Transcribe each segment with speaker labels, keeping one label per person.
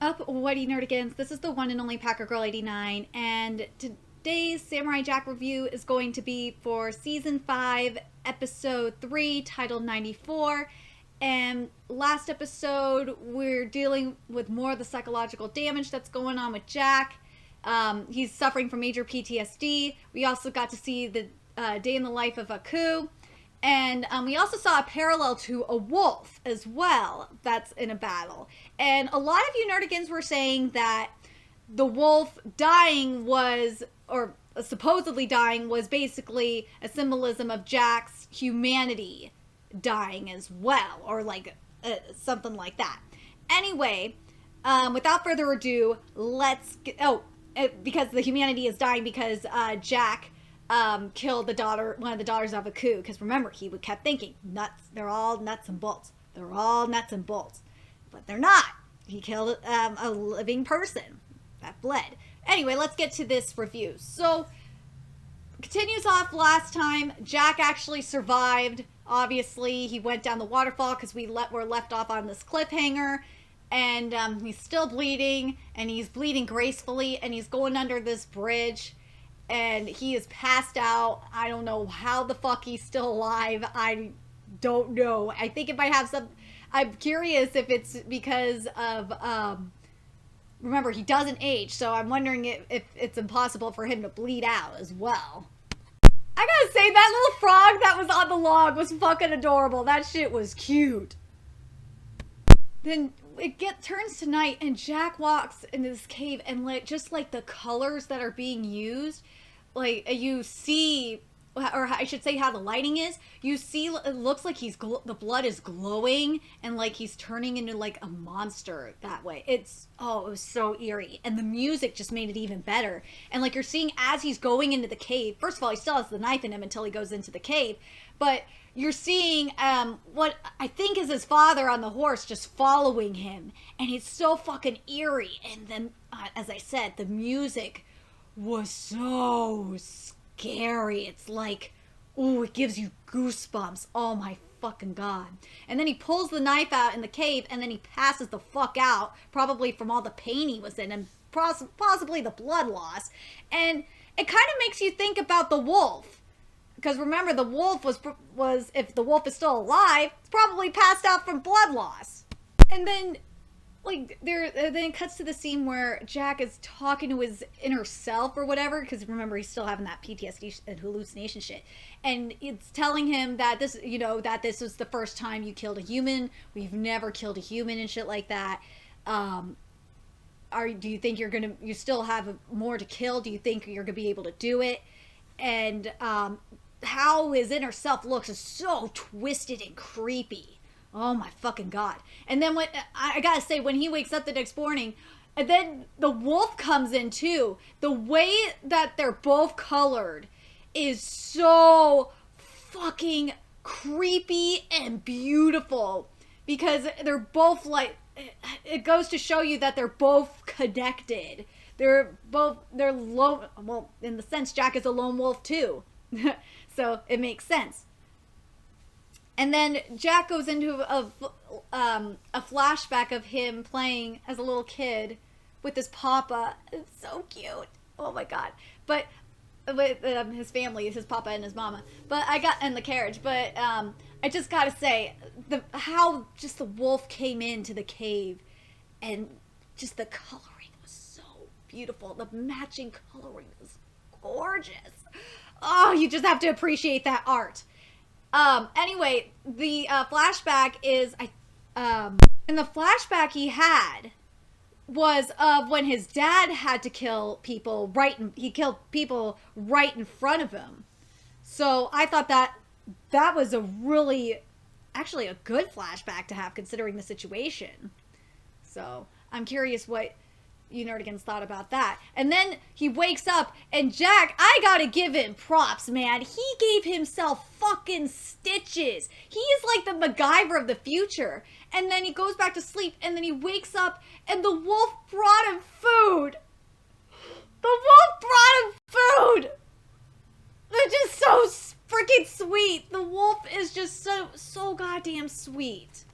Speaker 1: Up, Whitey Nerdigans. This is the one and only Packer Girl 89, and today's Samurai Jack review is going to be for Season 5, Episode 3, titled 94. And last episode, we're dealing with more of the psychological damage that's going on with Jack. He's suffering from major PTSD. We also got to see the day in the life of Aku. And we also saw a parallel to a wolf as well that's in a battle. And a lot of you nerdigans were saying that the wolf dying was, or supposedly dying, was basically a symbolism of Jack's humanity dying as well. Or like something like that. Anyway, without further ado, let's get... because the humanity is dying because Jack... killed one of the daughters of Aku, because remember, he kept thinking, they're all nuts and bolts. They're all nuts and bolts. But they're not. He killed a living person that bled. Anyway, let's get to this review. So, continues off last time. Jack actually survived. Obviously, he went down the waterfall because we're left off on this cliffhanger. And he's still bleeding, and he's bleeding gracefully, and he's going under this bridge. And he is passed out. I don't know how the fuck he's still alive. I don't know. I think it might have some... I'm curious if it's because of... remember, he doesn't age, so I'm wondering if it's impossible for him to bleed out as well. I gotta say, that little frog that was on the log was fucking adorable. That shit was cute. Then it turns to night, and Jack walks into this cave, and just the colors that are being used, you see, or I should say how the lighting is, you see it looks like the blood is glowing, and he's turning into a monster that way. It was so eerie, and the music just made it even better. And you're seeing as he's going into the cave, first of all, he still has the knife in him until he goes into the cave, but you're seeing what I think is his father on the horse just following him. And it's so fucking eerie. And then, as I said, the music was so scary. It's it gives you goosebumps. Oh my fucking God. And then he pulls the knife out in the cave, and then he passes the fuck out, probably from all the pain he was in, and possibly the blood loss. And it kind of makes you think about the wolf. Because remember, the wolf was, if the wolf is still alive, it's probably passed out from blood loss. And then, then it cuts to the scene where Jack is talking to his inner self or whatever. Because remember, he's still having that PTSD and hallucination shit. And it's telling him that this was the first time you killed a human. We've never killed a human and shit like that. Do you think you still have more to kill? Do you think you're gonna be able to do it? And, how his inner self looks is so twisted and creepy. Oh my fucking God. And then I gotta say, when he wakes up the next morning, and then the wolf comes in too. The way that they're both colored is so fucking creepy and beautiful. Because they're both it goes to show you that they're both connected. They're lone, well, in the sense Jack is a lone wolf too. So it makes sense. And then Jack goes into a flashback of him playing as a little kid with his papa. It's so cute. Oh my God. But with his family, his papa and his mama. But in the carriage. But I just gotta say, how just the wolf came into the cave, and just the coloring was so beautiful. The matching coloring was gorgeous. Oh, you just have to appreciate that art. Anyway, the flashback is, and the flashback he had was of when his dad had to kill people he killed people right in front of him. So I thought that was actually a good flashback to have, considering the situation. So I'm curious what you nerdigans thought about that. And then he wakes up, and Jack, I gotta give him props, man. He gave himself fucking stitches. He is like the MacGyver of the future. And then he goes back to sleep, and then he wakes up, and the wolf brought him food. The wolf brought him food. They're just so freaking sweet. The wolf is just so goddamn sweet.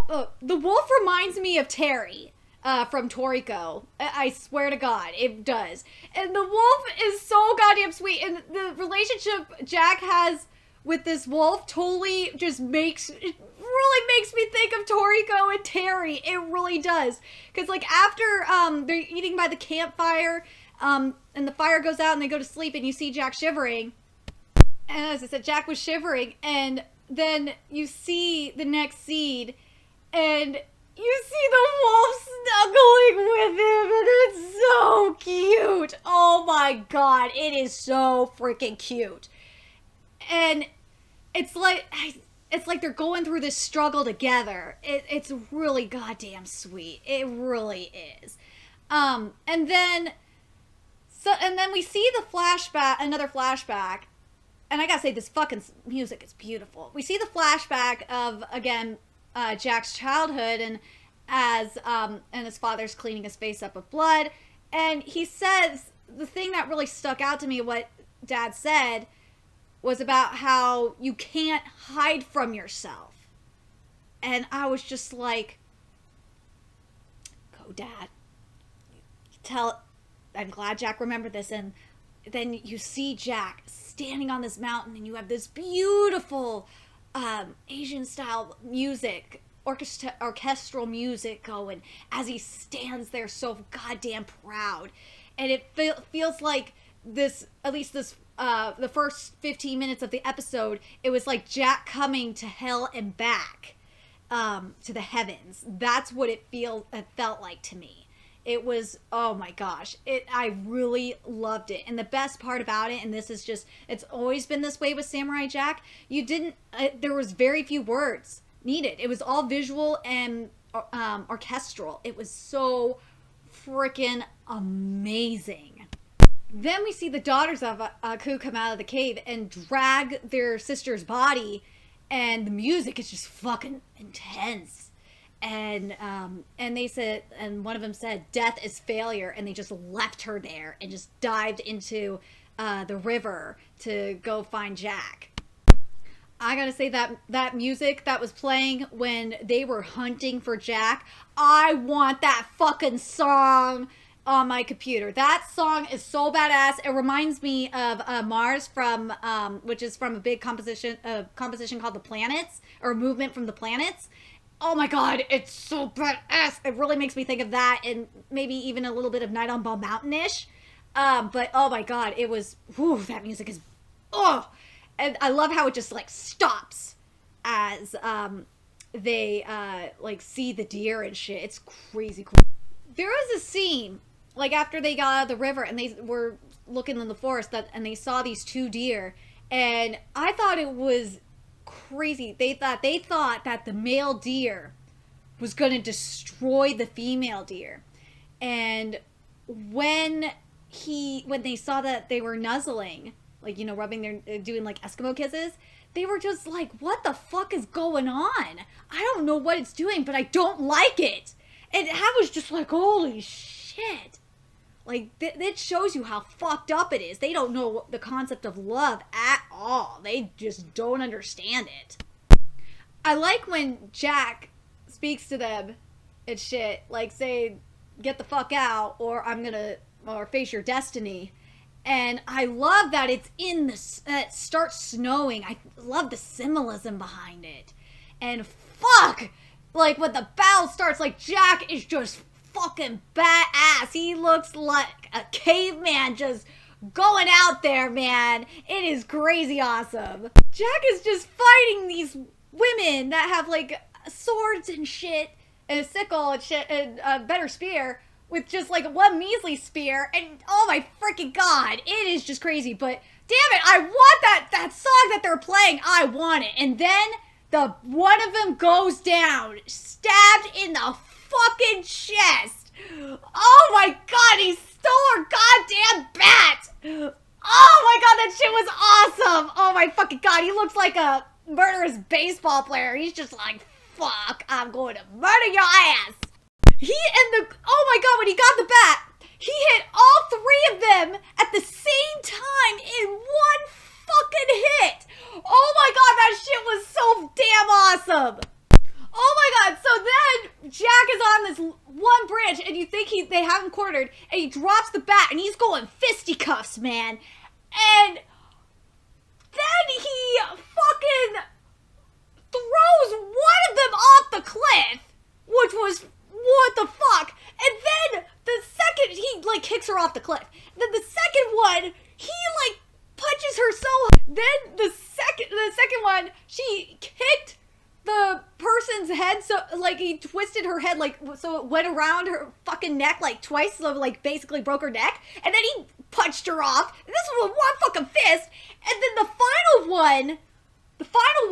Speaker 1: The wolf reminds me of Terry. from Toriko. I swear to God, it does. And the wolf is so goddamn sweet. And the relationship Jack has with this wolf totally just really makes me think of Toriko and Terry. It really does. Because, like, after they're eating by the campfire, and the fire goes out and they go to sleep and you see Jack shivering. And as I said, Jack was shivering. And then you see the next scene and you see the wolf snuggling with him, and it's so cute. Oh my God, it is so freaking cute. And it's like they're going through this struggle together. It's really goddamn sweet. It really is. And then we see the flashback, another flashback. And I gotta say, this fucking music is beautiful. We see the flashback of, again, Jack's childhood, and his father's cleaning his face up with blood, and he says the thing that really stuck out to me, what Dad said, was about how you can't hide from yourself. And I was just like, go Dad. I'm glad Jack remembered this. And then you see Jack standing on this mountain, and you have this beautiful Asian style music, orchestral music going as he stands there so goddamn proud. And it feels like this, at least this, the first 15 minutes of the episode, it was like Jack coming to hell and back, to the heavens. That's what it felt like to me. It was, oh my gosh, I really loved it. And the best part about it, and this is just, it's always been this way with Samurai Jack, there was very few words needed. It was all visual and orchestral. It was so freaking amazing. Then we see the daughters of Aku come out of the cave and drag their sister's body, and the music is just fucking intense. And they said, and one of them said, "Death is failure," and they just left her there and just dived into the river to go find Jack. I gotta say that music that was playing when they were hunting for Jack, I want that fucking song on my computer. That song is so badass. It reminds me of Mars from, which is from a big composition called The Planets, or Movement from the Planets. Oh my God, it's so badass. It really makes me think of that, and maybe even a little bit of Night on Ball Mountain-ish. But oh my God, it was, whew, that music is, oh. And I love how it just like stops as they like see the deer and shit. It's crazy cool. There was a scene like after they got out of the river and they were looking in the forest and they saw these two deer, and I thought it was crazy. They thought that the male deer was going to destroy the female deer, and when they saw that they were nuzzling, like, you know, doing like Eskimo kisses, they were just like, what the fuck is going on? I don't know what it's doing, but I don't like it. And I was just like, holy shit. Like, that shows you how fucked up it is. They don't know the concept of love at all. They just don't understand it. I like when Jack speaks to them and shit, like, say, get the fuck out, or or face your destiny. And I love that it's it starts snowing. I love the symbolism behind it. And fuck! Like, when the battle starts, like, Jack is just fucking badass. He looks like a caveman just going out there, man. It is crazy awesome. Jack is just fighting these women that have, like, swords and shit, and a sickle and shit, and a better spear, with just like one measly spear, and oh my freaking God, it is just crazy. But damn it, I want that song that they're playing. I want it. And then one of them goes down, stabbed in the fucking chest. Oh my God, he stole her goddamn bat. Oh my God, that shit was awesome. Oh my fucking God, he looks like a murderous baseball player. He's just like, fuck, I'm going to murder your ass. Oh my God, when he got the bat, he hit all three of them at the same time in one fucking hit. Oh my God, that shit was so damn awesome. Oh my god, so then Jack is on this one branch and you think they have him cornered and he drops the bat and he's going fisticuffs, man. And then he fucking throws one of them off the cliff, which was, what the fuck? And then the second, he like kicks her off the cliff. Then the second one, he like punches her so hard. Then the second one, she kicked the person's head, so like he twisted her head like so it went around her fucking neck like twice, so like basically broke her neck, and then he punched her off. And this was one fucking fist. And then the final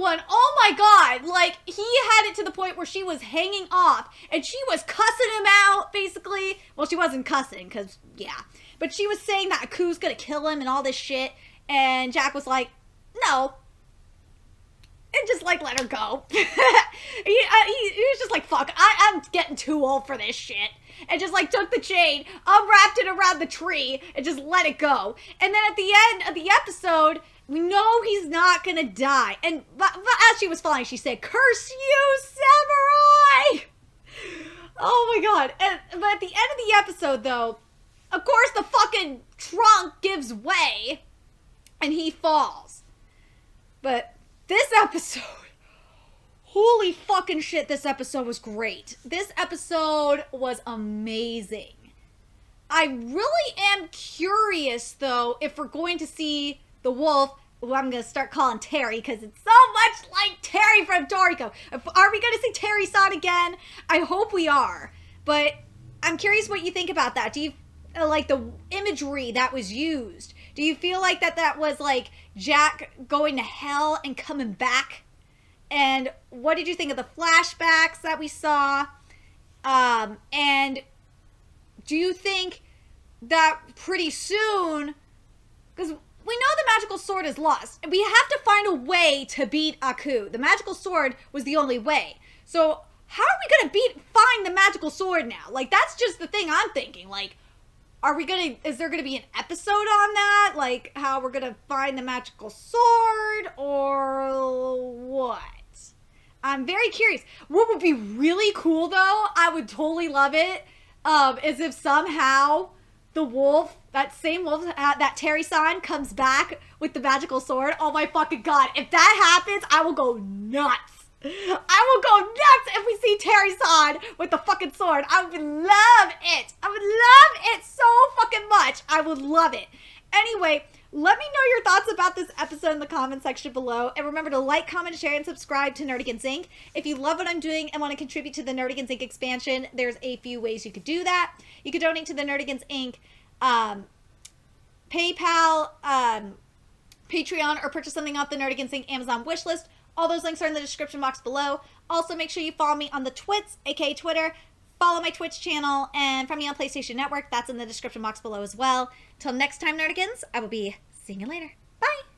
Speaker 1: one, oh my god, like he had it to the point where she was hanging off and she was cussing him out basically. Well, she wasn't cussing because yeah, but she was saying that Aku's gonna kill him and all this shit, and Jack was like, no. And just like let her go. he was just like, fuck, I'm getting too old for this shit. And just like took the chain, unwrapped it around the tree, and just let it go. And then at the end of the episode, we know he's not gonna die. And but as she was falling, she said, "Curse you, samurai!" Oh my god. But at the end of the episode, though, of course the fucking trunk gives way, and he falls. But this episode, holy fucking shit, this episode was great. This episode was amazing. I really am curious, though, if we're going to see the wolf, who I'm going to start calling Terry, because it's so much like Terry from Toriko. Are we going to see Terry-san again? I hope we are. But I'm curious what you think about that. Do you like the imagery that was used? Do you feel like that was like Jack going to hell and coming back? And what did you think of the flashbacks that we saw? And do you think that pretty soon, because we know the magical sword is lost, and we have to find a way to beat Aku. The magical sword was the only way. So how are we going to find the magical sword now? Like, that's just the thing I'm thinking. Like, is there gonna be an episode on that? Like, how we're gonna find the magical sword, or what? I'm very curious. What would be really cool, though, I would totally love it, is if somehow the wolf, that same wolf, that Terry-san comes back with the magical sword. Oh my fucking god. If that happens, I will go nuts. I will go nuts if we see Terry-san with the fucking sword. I would love it. I would love it so fucking much. I would love it. Anyway, let me know your thoughts about this episode in the comment section below. And remember to like, comment, share, and subscribe to Nerdigans Inc. If you love what I'm doing and want to contribute to the Nerdigans Inc. expansion, there's a few ways you could do that. You could donate to the Nerdigans Inc. PayPal, Patreon, or purchase something off the Nerdigans Inc. Amazon wishlist. All those links are in the description box below. Also, make sure you follow me on the Twits, aka Twitter. Follow my Twitch channel, and from me on PlayStation Network. That's in the description box below as well. Till next time, Nerdigans, I will be seeing you later. Bye!